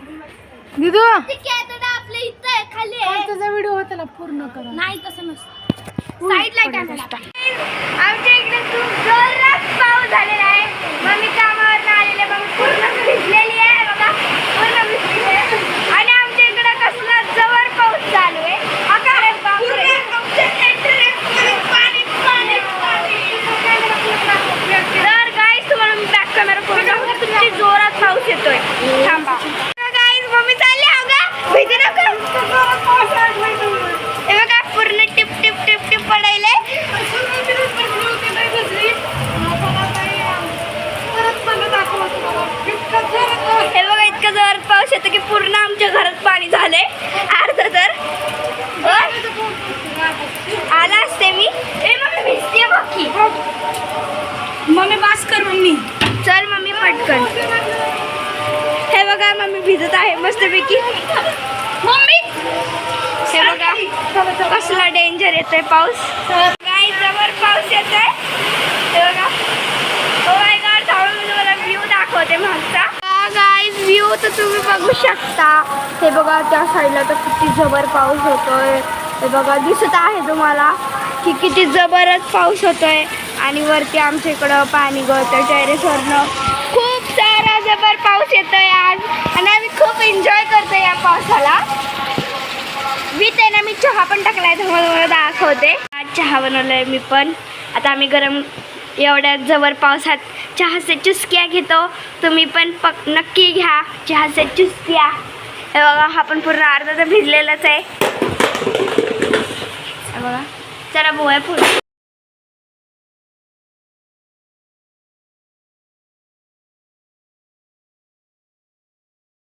दिदू आपल्या इथं आहे, खाली आहे. त्याचा व्हिडिओ होता ना पूर्ण करा. नाही तसं नसतं, साईडला कॅमेरा. आमच्या इकडे खूप जोरात पाऊस झालेला आहे. मम्मी कामावर आलेले मग पूर्ण भिजलेली आहे बघा, पूर्ण भिजलेली आहे. आणि आमच्या इकडे कसला जबर पाऊस चालू आहे. हा काय बापरे, तर गाईस तुम्हाला मी बॅक कॅमेरा करून दाखवते. किती जोरात पाऊस येतोय. थांबा गाईस, मम्मी चालली आहे का भिजू नका. हे बघा पूर्ण टिप टिप टिप टिप पडायले. हे बघा इतकं जोरात पाऊस येतो की पूर्ण आमच्या घरात पाणी झालंय. अर्ध तर आला असते मी. ए मम्मी भिजते बाकी. मम्मी पास कर मम्मी. चल मम्मी पटकन. हे बघा मम्मी भिजत आहे मस्तपैकी. मम्मी हे बघा कसला डेंजर येतोय पाऊस. काय जबर पाऊस येतोय. हे बघा. ओ माय गॉड, थांबा मी तुम्हाला व्ह्यू दाखवते मागचा. गाईज व्ह्यू तर तुम्ही बघू शकता. हे बघा त्या साईडला तर किती जबर पाऊस होतोय. हे बघा दिसत आहे तुम्हाला की किती जबरच पाऊस होतोय. आणि वरती आमच्या इकडं पाणी गळतंय टेरेसवरनं. खूप सारा जबर पाऊस येतोय आज आणि आम्ही खूप एन्जॉय करतोय या पावसाला. विथ आहे ना मी चहा पण टाकलाय, तुम्हाला दाखवते. आज चहा बनवलाय मी पण. आता आम्ही गरम एवढ्या जबर पावसात चहाचे चुस्क्या घेतो. तुम्ही पण नक्की घ्या चहाचे चुस्क्या. हे बघा हा पण पूर्ण अर्धा तर भिजलेलाच आहे. हे बघा जरा बोया पुढे.